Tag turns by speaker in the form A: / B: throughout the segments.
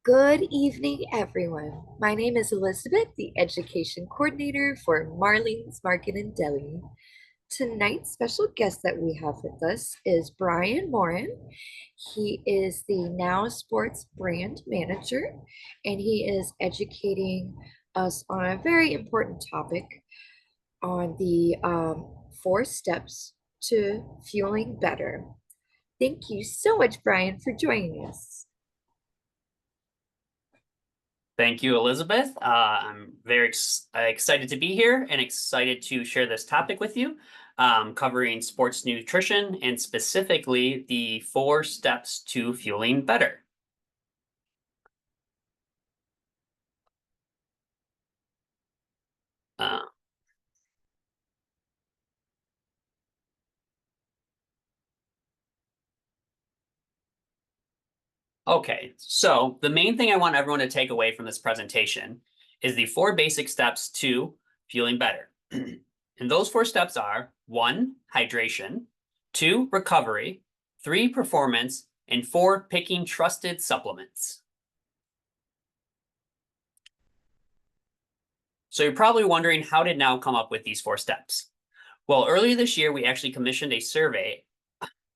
A: Good evening, everyone. My name is Elizabeth, the Education Coordinator for Marlene's Market and Deli. Tonight's special guest that we have with us is Bryan Morin. He is the Now Sports Brand Manager, and he is educating us on a very important topic on the 4 steps to fueling better. Thank you so much, Bryan, for joining us.
B: Thank you, Elizabeth. I'm very excited to be here and excited to share this topic with you, covering sports nutrition and specifically the 4 steps to fueling better. Uh, okay, so the main thing I want everyone to take away from this presentation is the 4 basic steps to fueling better. And those 4 steps are 1, hydration, 2, recovery, 3, performance, and 4, picking trusted supplements. So you're probably wondering, how did Now come up with these 4 steps? Well, earlier this year, we actually commissioned a survey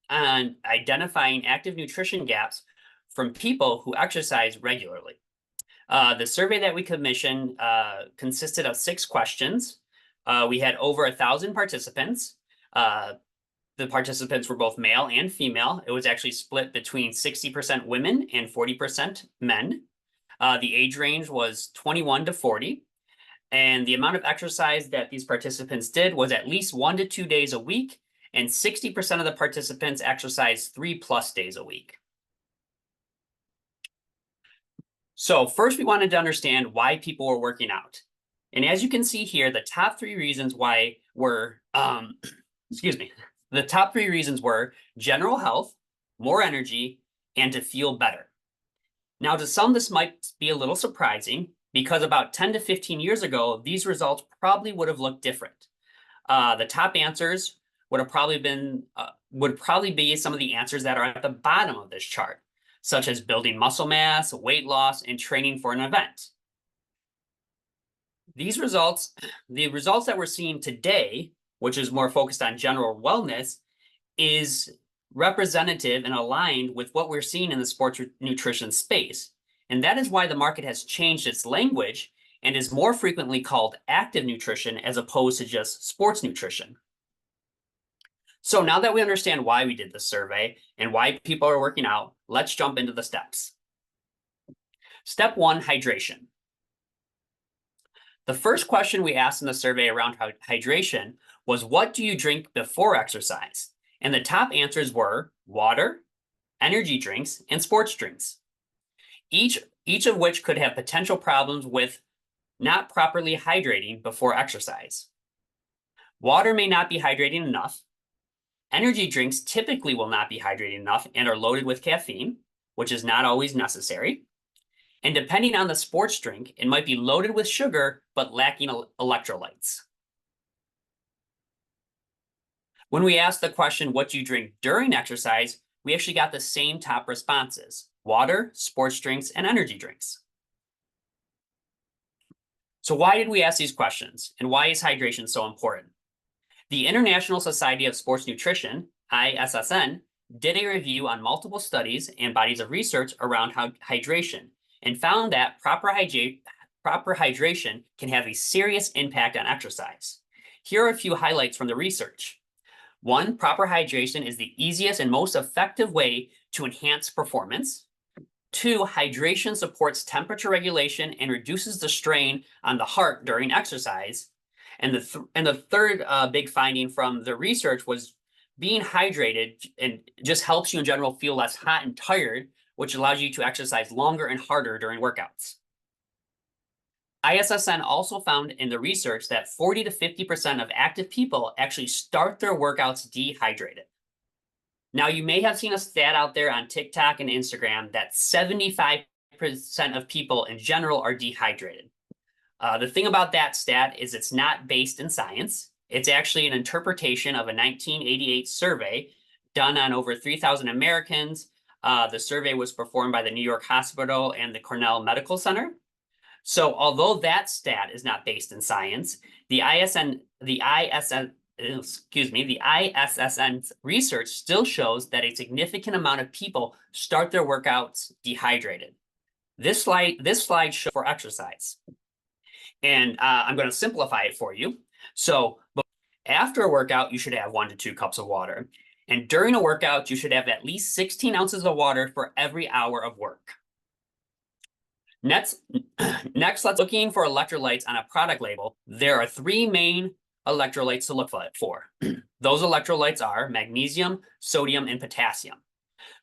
B: on identifying active nutrition gaps from people who exercise regularly. The survey that we commissioned consisted of 6 questions. We had over 1,000 participants. The participants were both male and female. It was actually split between 60% women and 40% men. The age range was 21 to 40. And the amount of exercise that these participants did was at least 1 to 2 days a week, and 60% of the participants exercised 3+ days a week. So first, we wanted to understand why people were working out. And as you can see here, the top 3 reasons why were, the top 3 reasons were general health, more energy, and to feel better. Now, to some, this might be a little surprising, because about 10 to 15 years ago, these results probably would have looked different. The top answers would probably be some of the answers that are at the bottom of this chart, such as building muscle mass, weight loss, and training for an event. The results that we're seeing today, which is more focused on general wellness, is representative and aligned with what we're seeing in the sports nutrition space. And that is why the market has changed its language and is more frequently called active nutrition as opposed to just sports nutrition. So now that we understand why we did this survey and why people are working out, let's jump into the steps. Step 1, hydration. The first question we asked in the survey around hydration was, what do you drink before exercise? And the top answers were water, energy drinks, and sports drinks. Each of which could have potential problems with not properly hydrating before exercise. Water may not be hydrating enough. Energy drinks typically will not be hydrating enough and are loaded with caffeine, which is not always necessary. And depending on the sports drink, it might be loaded with sugar, but lacking electrolytes. When we asked the question, what do you drink during exercise, we actually got the same top responses: water, sports drinks, and energy drinks. So why did we ask these questions, and why is hydration so important? The International Society of Sports Nutrition, ISSN, did a review on multiple studies and bodies of research around hydration and found that proper hydration can have a serious impact on exercise. Here are a few highlights from the research. 1, proper hydration is the easiest and most effective way to enhance performance. 2, hydration supports temperature regulation and reduces the strain on the heart during exercise. And the third big finding from the research was being hydrated and just helps you in general feel less hot and tired, which allows you to exercise longer and harder during workouts. ISSN also found in the research that 40 to 50% of active people actually start their workouts dehydrated. Now, you may have seen a stat out there on TikTok and Instagram that 75% of people in general are dehydrated. The thing about that stat is it's not based in science. It's actually an interpretation of a 1988 survey done on over 3,000 Americans The survey was performed by the New York Hospital and the Cornell Medical Center. So although that stat is not based in science, the ISSN's research still shows that a significant amount of people start their workouts dehydrated. This slide shows for exercise. And I'm going to simplify it for you. So after a workout, you should have 1 to 2 cups of water. And during a workout, you should have at least 16 ounces of water for every hour of work. Next, let's looking for electrolytes on a product label. There are 3 main electrolytes to look for. Those electrolytes are magnesium, sodium, and potassium.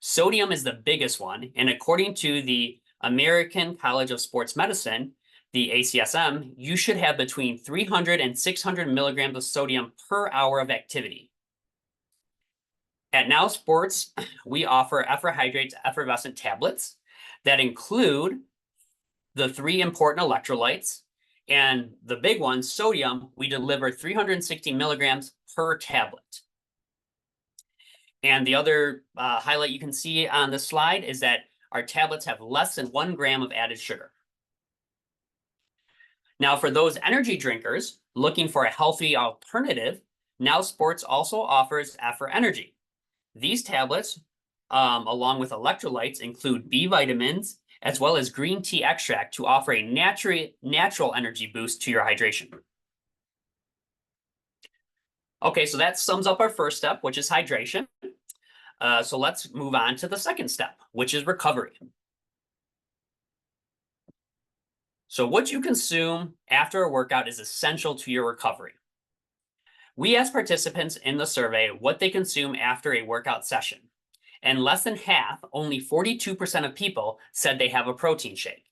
B: Sodium is the biggest one, and according to the American College of Sports Medicine, the ACSM, you should have between 300 and 600 milligrams of sodium per hour of activity. At Now Sports, we offer Efferhydrates effervescent tablets that include the 3 important electrolytes, and the big one, sodium, we deliver 360 milligrams per tablet. And the other highlight you can see on the slide is that our tablets have less than 1 gram of added sugar. Now, for those energy drinkers looking for a healthy alternative, Now Sports also offers Effer Energy. These tablets, along with electrolytes, include B vitamins, as well as green tea extract to offer a natural energy boost to your hydration. Okay, so that sums up our first step, which is hydration. So let's move on to the second step, which is recovery. So what you consume after a workout is essential to your recovery. We asked participants in the survey what they consume after a workout session. And less than half, only 42% of people said they have a protein shake.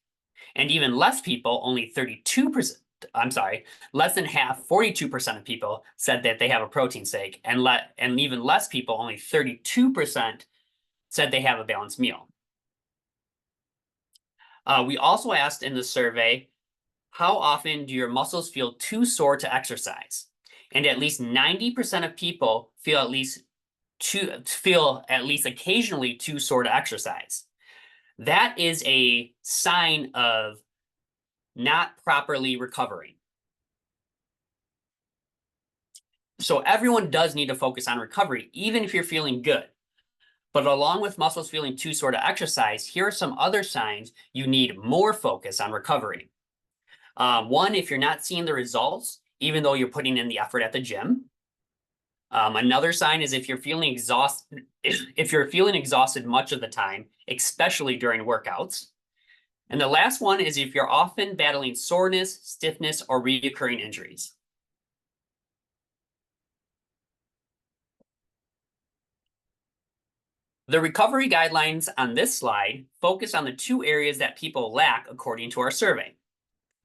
B: And even less people, only 32%, less than half, 42% of people said that they have a protein shake. And even less people, only 32%, said they have a balanced meal. We also asked in the survey, how often do your muscles feel too sore to exercise? And at least 90% of people feel at least occasionally too sore to exercise. That is a sign of not properly recovering. So everyone does need to focus on recovery, even if you're feeling good. But along with muscles feeling too sore to exercise, here are some other signs you need more focus on recovery. One, if you're not seeing the results, even though you're putting in the effort at the gym. Another sign is if you're feeling exhausted much of the time, especially during workouts. And the last one is if you're often battling soreness, stiffness, or recurring injuries. The recovery guidelines on this slide focus on the 2 areas that people lack according to our survey.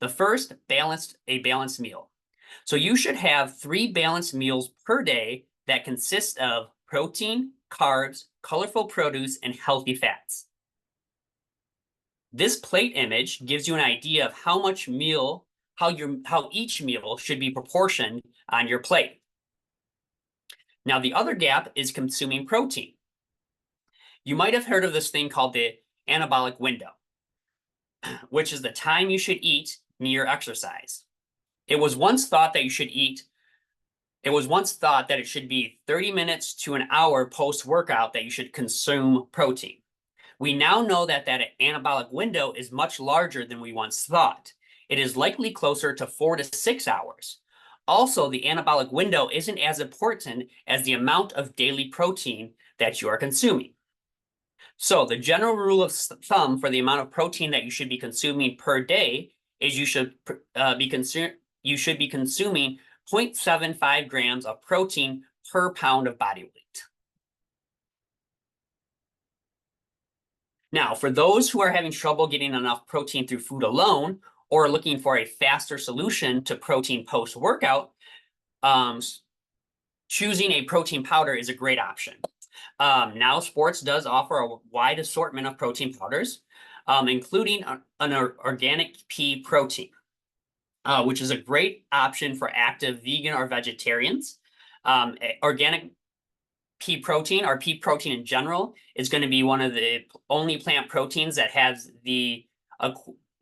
B: The first, a balanced meal. So you should have 3 balanced meals per day that consist of protein, carbs, colorful produce, and healthy fats. This plate image gives you an idea of how each meal should be proportioned on your plate. Now, the other gap is consuming protein. You might have heard of this thing called the anabolic window, which is the time you should eat near exercise. It was once thought that it should be 30 minutes to an hour post-workout that you should consume protein. We now know that anabolic window is much larger than we once thought. It is likely closer to 4 to 6 hours. Also, the anabolic window isn't as important as the amount of daily protein that you are consuming. So the general rule of thumb for the amount of protein that you should be consuming per day is you should be consuming 0.75 grams of protein per pound of body weight. Now, for those who are having trouble getting enough protein through food alone, or looking for a faster solution to protein post-workout, choosing a protein powder is a great option. Now Sports does offer a wide assortment of protein powders, including an organic pea protein, which is a great option for active vegan or vegetarians. Organic pea protein, or pea protein in general, is going to be one of the only plant proteins that has the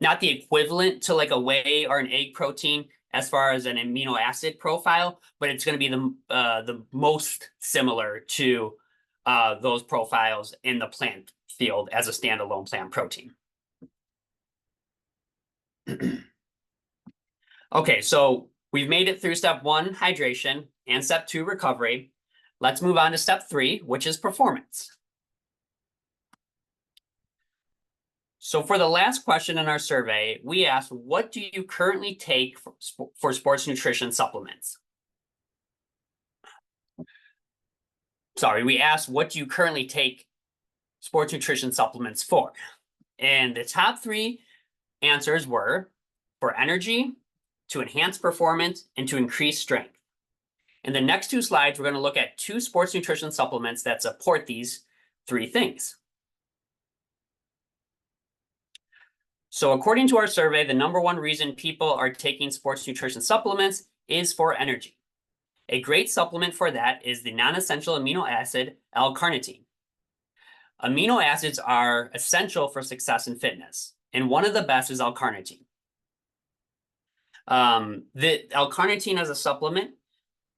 B: not the equivalent to like a whey or an egg protein as far as an amino acid profile, but it's going to be the most similar to those profiles in the plant field as a standalone plant protein. Okay, so we've made it through step 1, hydration, and step 2, recovery. Let's move on to step 3, which is performance. So for the last question in our survey, we asked, what do you currently take for sports nutrition supplements? Sorry, we asked, what do you currently take sports nutrition supplements for? And the top 3 answers were for energy, to enhance performance, and to increase strength. In the next 2 slides, we're going to look at 2 sports nutrition supplements that support these 3 things. So according to our survey, the #1 reason people are taking sports nutrition supplements is for energy. A great supplement for that is the non-essential amino acid L-carnitine. Amino acids are essential for success in fitness, and one of the best is L-carnitine. The L-carnitine as a supplement,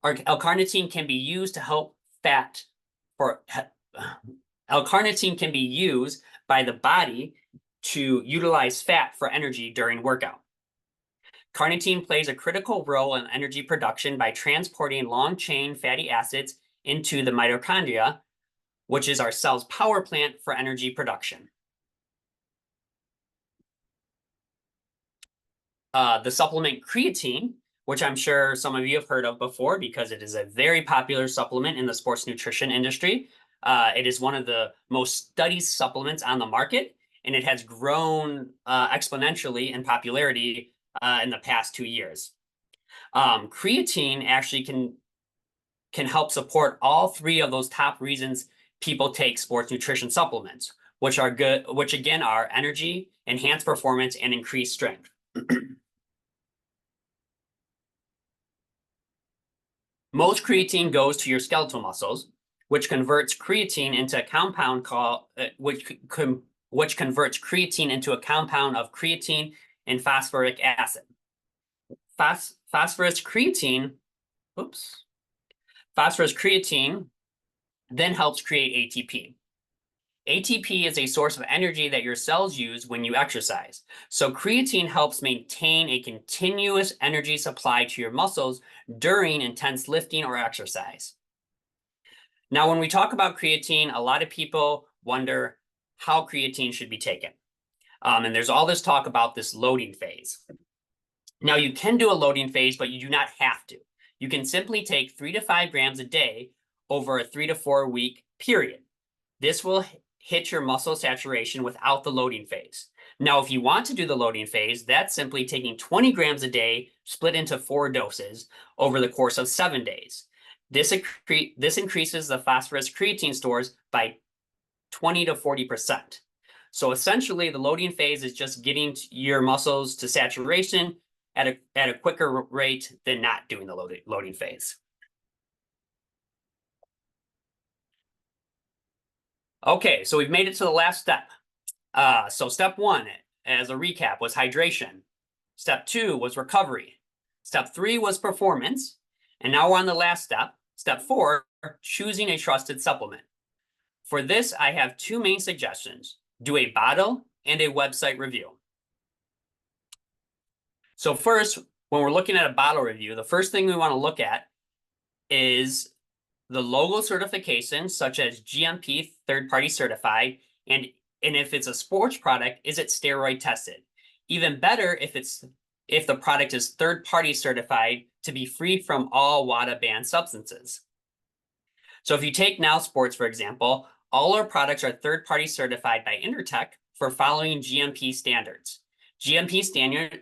B: or L-carnitine can be used to help fat for L-carnitine can be used by the body to utilize fat for energy during workout. Carnitine plays a critical role in energy production by transporting long-chain fatty acids into the mitochondria, which is our cell's power plant for energy production. The supplement creatine, which I'm sure some of you have heard of before because it is a very popular supplement in the sports nutrition industry. It is one of the most studied supplements on the market, and it has grown exponentially in popularity in the past 2 years. Creatine actually can help support all 3 of those top reasons people take sports nutrition supplements, which again are energy, enhanced performance, and increased strength. Most creatine goes to your skeletal muscles, which converts creatine into a compound called which converts creatine into a compound of creatine and phosphoric acid. Phosphorus creatine then helps create ATP. ATP is a source of energy that your cells use when you exercise. So creatine helps maintain a continuous energy supply to your muscles during intense lifting or exercise. Now, when we talk about creatine, a lot of people wonder how creatine should be taken. And there's all this talk about this loading phase. Now, you can do a loading phase, but you do not have to. You can simply take 3 to 5 grams a day over a 3 to 4 week period. This will hit your muscle saturation without the loading phase. Now, if you want to do the loading phase, that's simply taking 20 grams a day split into 4 doses over the course of 7 days. This increases the phosphorus creatine stores by 20 to 40%. So essentially, the loading phase is just getting your muscles to saturation at a quicker rate than not doing the loading phase. Okay, so we've made it to the last step. So step 1, as a recap, was hydration. Step 2 was recovery. Step 3 was performance. And now we're on the last step. Step 4, choosing a trusted supplement. For this, I have 2 main suggestions. Do a bottle and a website review. So first, when we're looking at a bottle review, the first thing we want to look at is the logo certification, such as GMP third-party certified, and if it's a sports product, is it steroid tested? Even better if the product is third-party certified to be free from all WADA banned substances. So if you take Now Sports, for example, all our products are third-party certified by Intertech for following GMP standards. GMP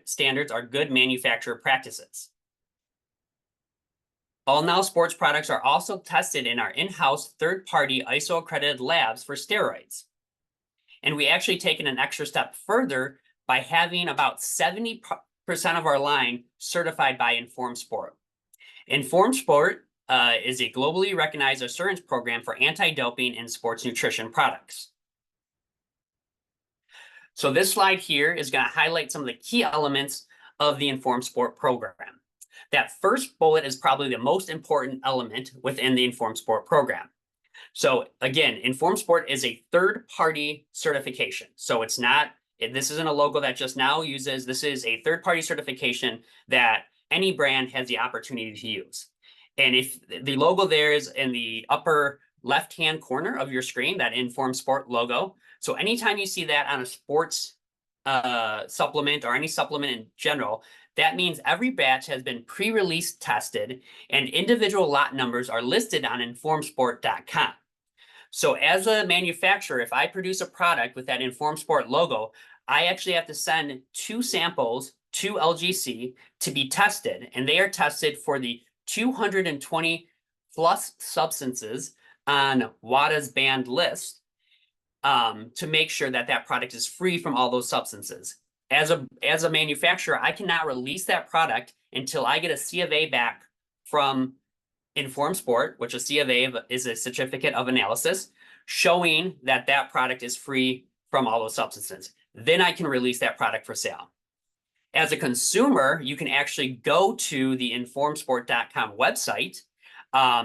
B: standards are good manufacturer practices. All Now Sports products are also tested in our in-house third-party ISO-accredited labs for steroids. And we actually taken an extra step further by having about 70% of our line certified by Informed Sport. Informed Sport is a globally recognized assurance program for anti-doping in sports nutrition products. So this slide here is going to highlight some of the key elements of the Informed Sport program. That first bullet is probably the most important element within the Informed Sport program. So again, Informed Sport is a third-party certification. So it's not, this isn't a logo that just now uses, this is a third-party certification that any brand has the opportunity to use. And if the logo there is in the upper left-hand corner of your screen, that Informed Sport logo. So anytime you see that on a sports supplement or any supplement in general, that means every batch has been pre-release tested and individual lot numbers are listed on informsport.com. So as a manufacturer, if I produce a product with that Informed Sport logo, I actually have to send 2 samples to LGC to be tested, and they are tested for the 220 plus substances on WADA's banned list to make sure that that product is free from all those substances. As a manufacturer, I cannot release that product until I get a C of A back from Informed Sport, which a C of A is a certificate of analysis, showing that that product is free from all those substances. Then I can release that product for sale. As a consumer, you can actually go to the informsport.com website.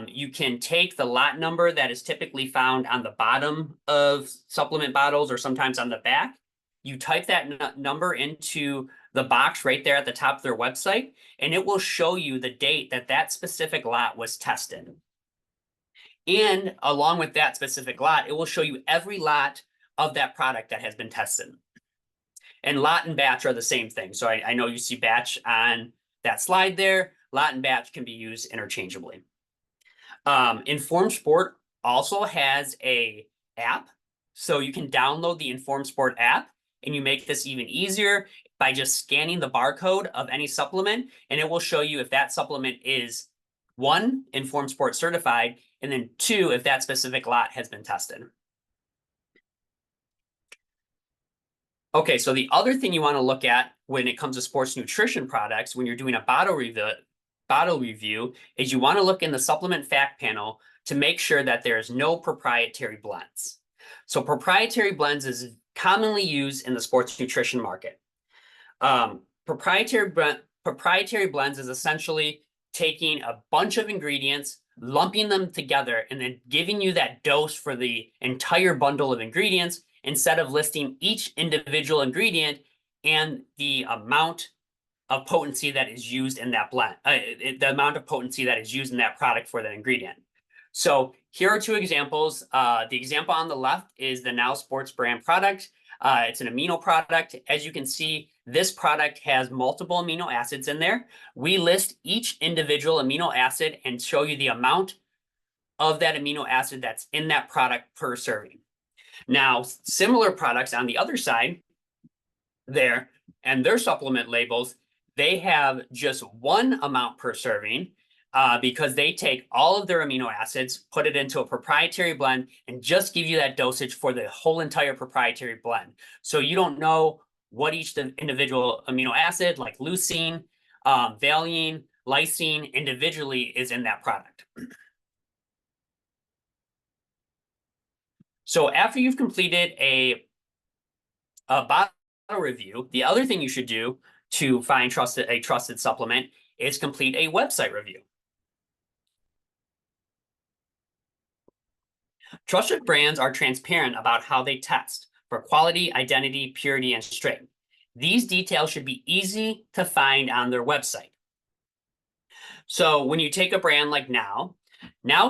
B: You can take the lot number that is typically found on the bottom of supplement bottles or sometimes on the back. You type that number into the box right there at the top of their website, and it will show you the date that that specific lot was tested. And along with that specific lot, it will show you every lot of that product that has been tested. And lot and batch are the same thing. So I know you see batch on that slide there. Lot and batch can be used interchangeably. Informed Sport also has a app. So you can download the Informed Sport app, and you make this even easier by just scanning the barcode of any supplement, and it will show you if that supplement is 1, Informed Sport certified, and then 2, if that specific lot has been tested. Okay, so the other thing you want to look at when it comes to sports nutrition products, when you're doing a bottle review, is you want to look in the supplement fact panel to make sure that there's no proprietary blends. So proprietary blends is commonly used in the sports nutrition market. Proprietary blends is essentially taking a bunch of ingredients, lumping them together, and then giving you that dose for the entire bundle of ingredients instead of listing each individual ingredient and the amount of potency that is used in that blend, the amount of potency that is used in that product for that ingredient. So here are 2 examples. The example on the left is the Now Sports brand product. It's an amino product. As you can see, this product has multiple amino acids in there. We list each individual amino acid and show you the amount of that amino acid that's in that product per serving. Now, similar products on the other side there, and their supplement labels, they have just 1 amount per serving because they take all of their amino acids, put it into a proprietary blend, and just give you that dosage for the whole entire proprietary blend. So you don't know what each individual amino acid, like leucine, valine, lysine, individually is in that product. So after you've completed a bottle review, the other thing you should do to find a trusted supplement is complete a website review. Trusted brands are transparent about how they test for quality, identity, purity, and strength. These details should be easy to find on their website. So when you take a brand like Now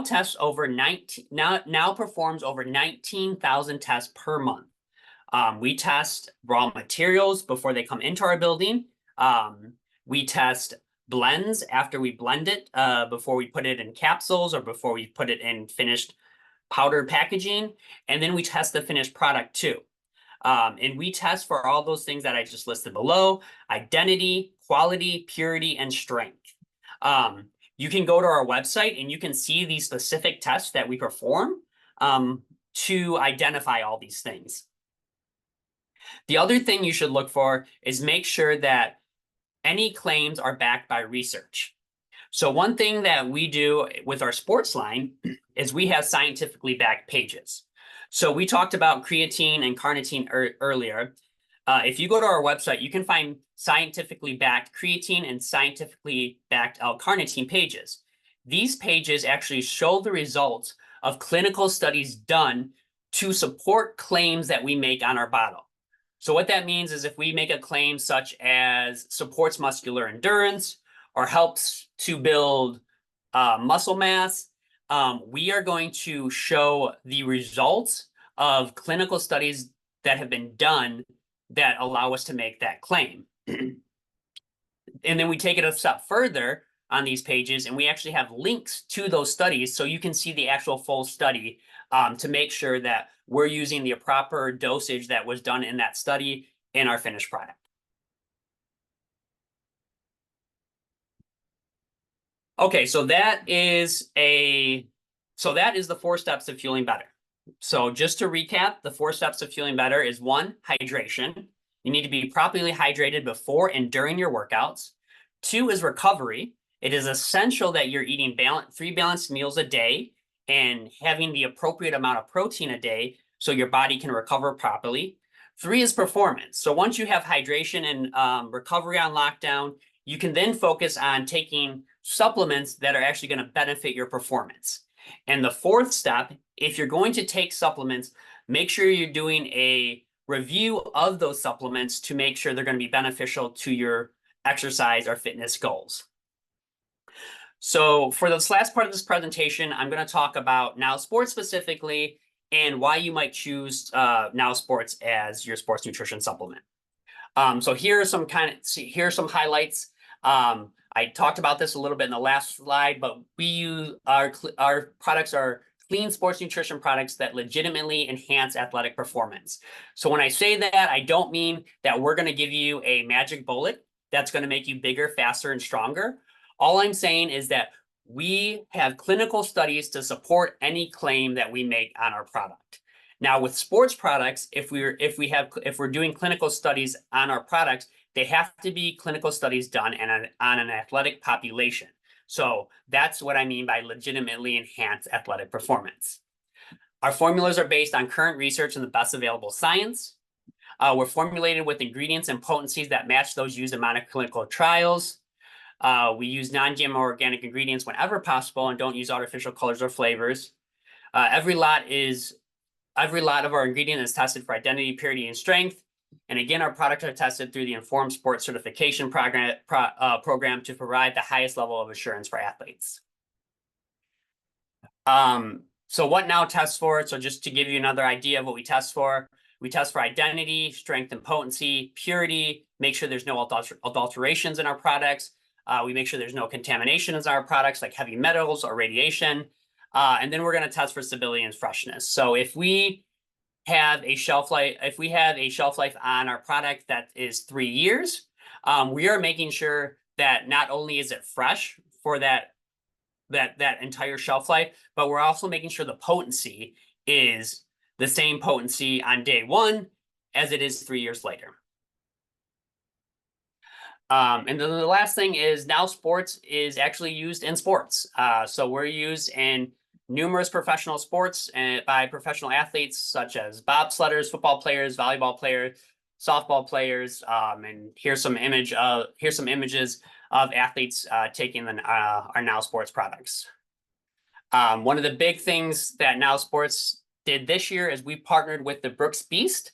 B: tests over Now performs over 19,000 tests per month. We test raw materials before they come into our building. We test blends after we blend it, before we put it in capsules or before we put it in finished powder packaging. And then we test the finished product too. And we test for all those things that I just listed below: identity, quality, purity, and strength. You can go to our website and you can see these specific tests that we perform to identify all these things. The other thing you should look for is make sure that any claims are backed by research. So one thing that we do with our sports line is we have scientifically backed pages. So we talked about creatine and carnitine earlier. If you go to our website, you can find scientifically backed creatine and scientifically backed L-carnitine pages. These pages actually show the results of clinical studies done to support claims that we make on our bottle. So what that means is if we make a claim such as supports muscular endurance or helps to build muscle mass, we are going to show the results of clinical studies that have been done that allow us to make that claim. And then we take it a step further on these pages, and we actually have links to those studies so you can see the actual full study to make sure that we're using the proper dosage that was done in that study in our finished product. Okay, so that is the 4 steps of fueling better. So just to recap, the 4 steps of fueling better is 1, hydration. You need to be properly hydrated before and during your workouts. 2 is recovery. It is essential that you're eating 3 balanced meals a day and having the appropriate amount of protein a day so your body can recover properly. 3 is performance. So once you have hydration and recovery on lockdown, you can then focus on taking supplements that are actually going to benefit your performance. And the 4th step, if you're going to take supplements, make sure you're doing a review of those supplements to make sure they're going to be beneficial to your exercise or fitness goals. So for this last part of this presentation, I'm going to talk about Now Sports specifically and why you might choose Now Sports as your sports nutrition supplement. So here are some highlights. I talked about this a little bit in the last slide, but we use our products are clean sports nutrition products that legitimately enhance athletic performance. So when I say that, I don't mean that we're going to give you a magic bullet that's going to make you bigger, faster, and stronger. All I'm saying is that we have clinical studies to support any claim that we make on our product. Now, with sports products, if we're doing clinical studies on our products, they have to be clinical studies done on an athletic population. So that's what I mean by legitimately enhance athletic performance. Our formulas are based on current research and the best available science. We're formulated with ingredients and potencies that match those used in monoclinical trials. We use non-GMO organic ingredients whenever possible and don't use artificial colors or flavors. Every lot of our ingredient is tested for identity, purity, and strength. And again, our products are tested through the Informed Sports Certification program to provide the highest level of assurance for athletes. So what Now tests for? So just to give you another idea of what we test for identity, strength and potency, purity, make sure there's no adulterations in our products. We make sure there's no contamination in our products like heavy metals or radiation. And then we're going to test for stability and freshness. So if we have a shelf life on our product that is 3 years, we are making sure that not only is it fresh for that entire shelf life, but we're also making sure the potency is the same potency on day 1 as it is 3 years later. And then the last thing is Now Sports is actually used in sports. So we're used in numerous professional sports and by professional athletes such as bobsledders, football players, volleyball players, softball players. And here's some images of athletes taking our Now Sports products. One of the big things that Now Sports did this year is we partnered with the Brooks Beast,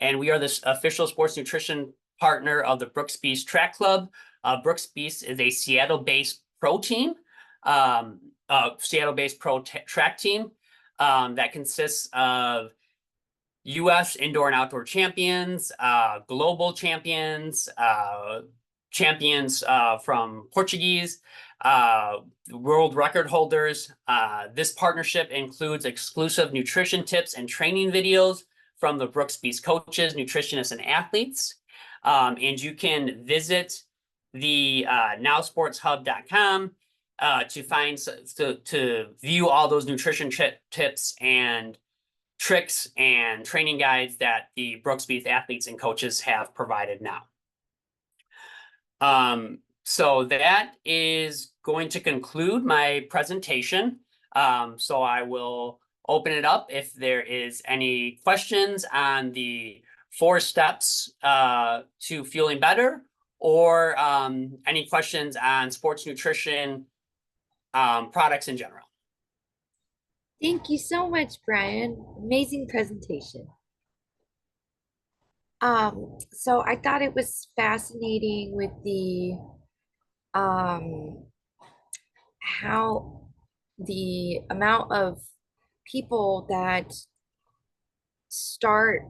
B: and we are the official sports nutrition partner of the Brooks Beast Track Club. Brooks Beast is a Seattle-based pro team, Seattle-based pro track team that consists of U.S. indoor and outdoor champions, global champions, champions from Portuguese, world record holders. This partnership includes exclusive nutrition tips and training videos from the Brooks Beast coaches, nutritionists, and athletes. And you can visit the nowsportshub.com to view all those nutrition tips and tricks and training guides that the Brooks Beast athletes and coaches have provided now. So that is going to conclude my presentation. So I will open it up if there is any questions on the 4 steps to feeling better, or any questions on sports nutrition products in general.
A: Thank you so much, Brian. Amazing presentation. So I thought it was fascinating with the um, how the amount of people that start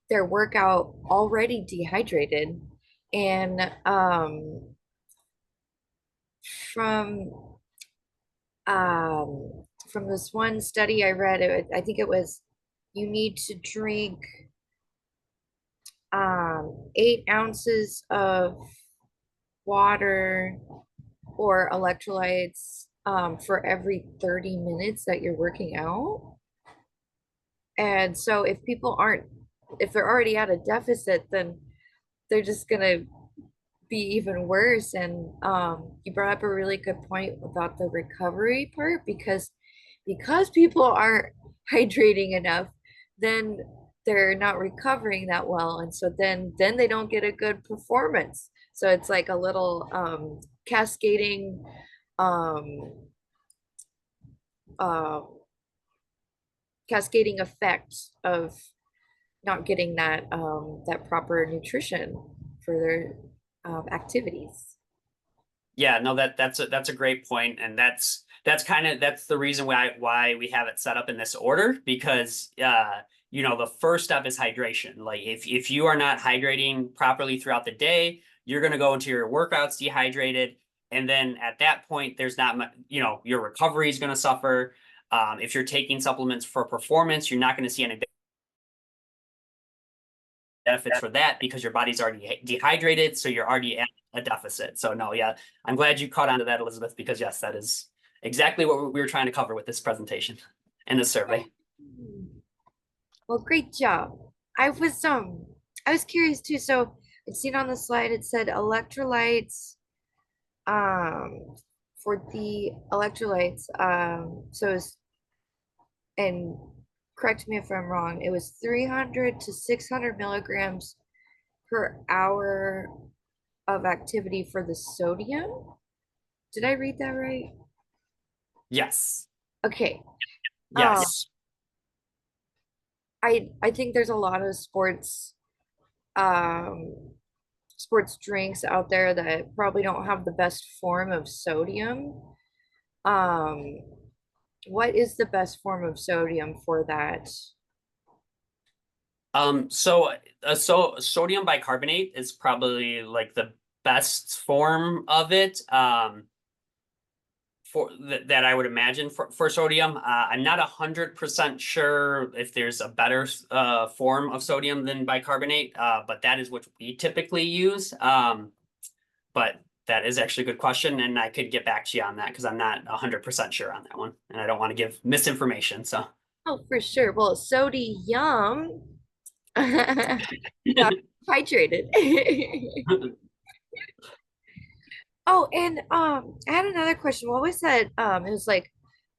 A: their workout already dehydrated, and from from this one study I read, I think it was you need to drink 8 ounces of water or electrolytes for every 30 minutes that you're working out. And so if they're already at a deficit, then they're just gonna be even worse. And you brought up a really good point about the recovery part, because people aren't hydrating enough, then they're not recovering that well, and so then they don't get a good performance. So it's like a little cascading um, uh, cascading effect of not getting that proper nutrition for their activities.
B: Yeah, no, that's a great point, and that's the reason why we have it set up in this order, because the first step is hydration. Like if you are not hydrating properly throughout the day, you're going to go into your workouts dehydrated, and then at that point, there's not much, your recovery is going to suffer. If you're taking supplements for performance, you're not going to see any benefits for that because your body's already dehydrated, so you're already at a deficit. So no, yeah, I'm glad you caught on to that, Elizabeth, because yes, that is exactly what we were trying to cover with this presentation and this survey.
A: Well, great job. I was curious too. So I'd seen on the slide it said electrolytes um for the electrolytes so it's, and correct me if I'm wrong, it was 300 to 600 milligrams per hour of activity for the sodium. Did I read that right?
B: Yes.
A: Okay. um
B: Yes.
A: I think there's a lot of um sports drinks out there that probably don't have the best form of sodium. um what is the best form of sodium for that?
B: So sodium bicarbonate is probably like the best form of it. That I would imagine for sodium. I'm not 100% sure if there's a better form of sodium than bicarbonate, but that is what we typically use. But that is actually a good question, and I could get back to you on that because I'm not 100% sure on that one, and I don't want to give misinformation. So
A: Oh, for sure. Well, sodium got hydrated. Oh, and I had another question. What was that? It was like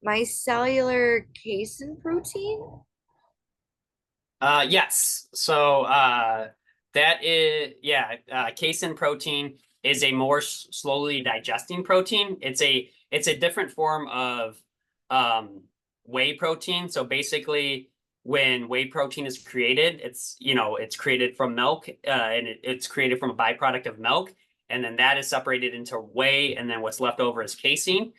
A: micellar casein protein.
B: Yes. That is, yeah, casein protein is a more slowly digesting protein. It's a different form of um, whey protein. So basically, when whey protein is created, it's created from milk, and it's created from a byproduct of milk, and then that is separated into whey, and then what's left over is casein.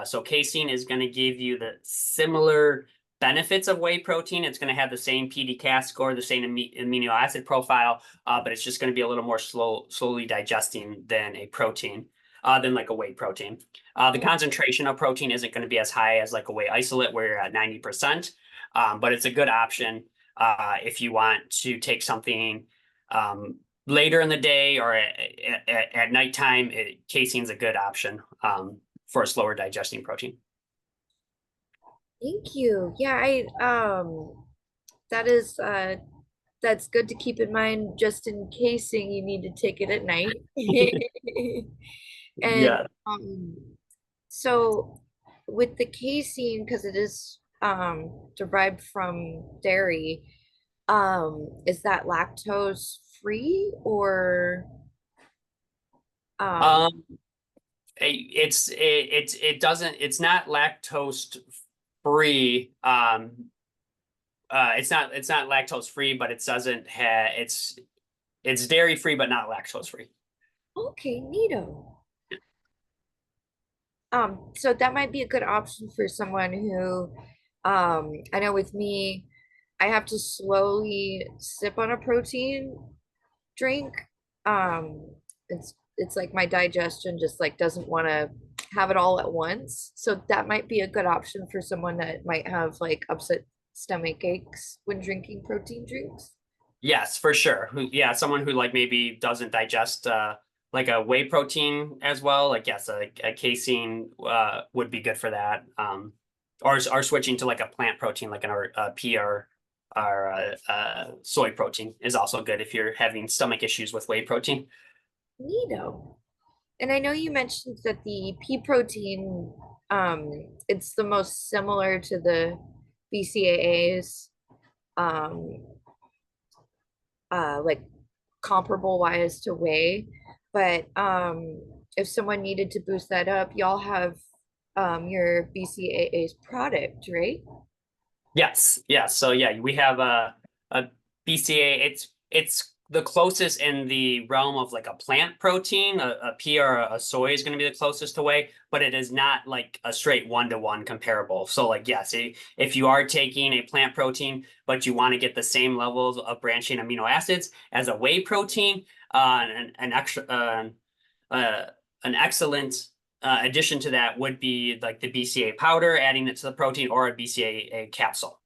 B: So casein is going to give you the similar benefits of whey protein. It's going to have the same PD-Cas score, the same amino acid profile, but it's just going to be a little more slowly digesting than a protein, than like a whey protein. The concentration of protein isn't going to be as high as like a whey isolate where you're at 90%, but it's a good option if you want to take something later in the day or at nighttime. Casein's a good option for a slower digesting protein.
A: Thank you. Yeah, I that is that's good to keep in mind just in casing you need to take it at night. And
B: Yeah.
A: um So with the casein, because it is derived from dairy, is that lactose free or um
B: Um, it doesn't it's not lactose free. It's not lactose free, but it doesn't have it's dairy free, but not lactose free.
A: okay, neato. So that might be a good option for someone who, I know with me, I have to slowly sip on a protein drink. Um, it's like my digestion just like doesn't want to have it all at once. So that might be a good option for someone that might have like upset stomach aches when drinking protein drinks.
B: Yes, for sure. Yeah, someone who like maybe doesn't digest like a whey protein as well. Like yes, a casein would be good for that. Or switching to like a plant protein, like a pea or soy protein is also good if you're having stomach issues with whey protein.
A: Neato. And I know you mentioned that the pea protein, it's the most similar to the BCAAs, um, like comparable wise to whey. But if someone needed to boost that up, y'all have your BCAA's product, right?
B: Yes, yes. So yeah, we have a BCA. It's the closest in the realm of like a plant protein. A pea or a soy is going to be the closest to whey, but it is not like a straight one-to-one comparable. So like yes, if you are taking a plant protein, but you want to get the same levels of branching amino acids as a whey protein, an extra uh, an excellent addition to that would be like the BCA powder, adding it to the protein, or a BCA capsule.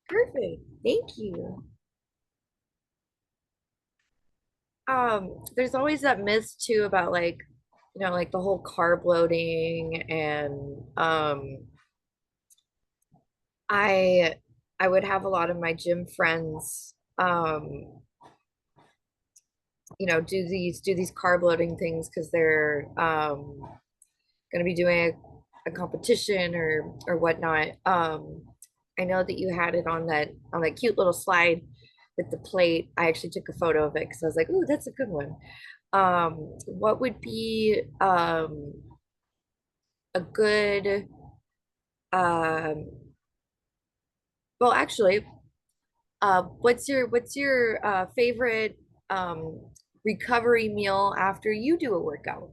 A: Perfect. Thank you. There's always that myth too about like, like the whole carb loading and I I would have a lot of my gym friends do these carb loading things because they're going to be doing a competition or whatnot. I know that you had it on that cute little slide with the plate. I actually took a photo of it because I was like, "Ooh, that's a good one." What would be a good um, well, actually, what's your favorite recovery meal after you do a workout?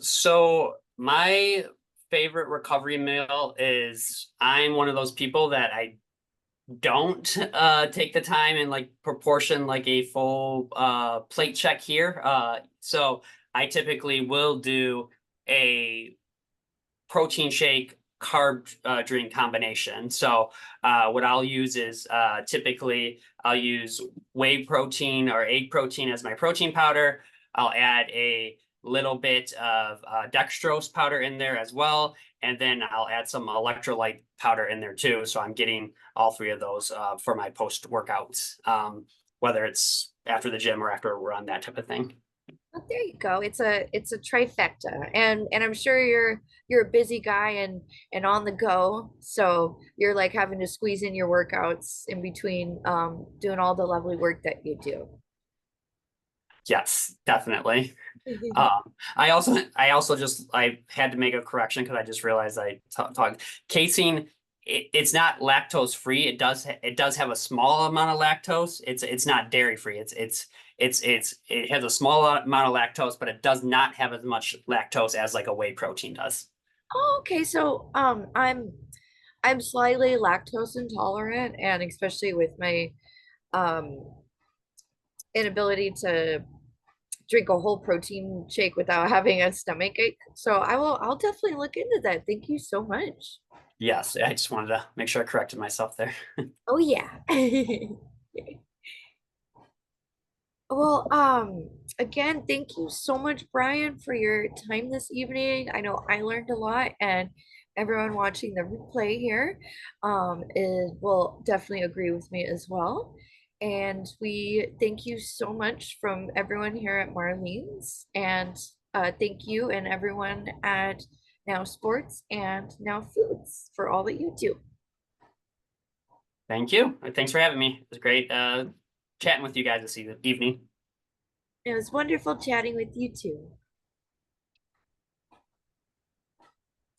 B: So my favorite recovery meal is I'm one of those people that I don't take the time and like proportion like a full plate check here. So I typically will do a protein shake carb drink combination. So what I'll use is typically I'll use whey protein or egg protein as my protein powder. I'll add a little bit of dextrose powder in there as well. And then I'll add some electrolyte powder in there too. So I'm getting all three of those for my post workouts, whether it's after the gym or after a run, that type of thing.
A: Oh, there you go. It's a trifecta, and I'm sure you're a busy guy and on the go, so you're like having to squeeze in your workouts in between doing all the lovely work that you do.
B: Yes, definitely. I also just I had to make a correction because I just realized talked casein. It's not lactose free. It does have a small amount of lactose. It's not dairy free. It has a small amount of lactose, but it does not have as much lactose as like a whey protein does.
A: Oh, okay. So I'm slightly lactose intolerant, and especially with my um inability to drink a whole protein shake without having a stomach ache. So I'll definitely look into that. Thank you so much.
B: Yes, I just wanted to make sure I corrected myself there.
A: Oh yeah. Well, again, thank you so much, Brian, for your time this evening. I know I learned a lot, and everyone watching the replay here will definitely agree with me as well. And we thank you so much from everyone here at Marlene's. And thank you and everyone at Now Sports and Now Foods for all that you do.
B: Thank you. Thanks for having me. It was great chatting with you guys this evening.
A: It was wonderful chatting with you too.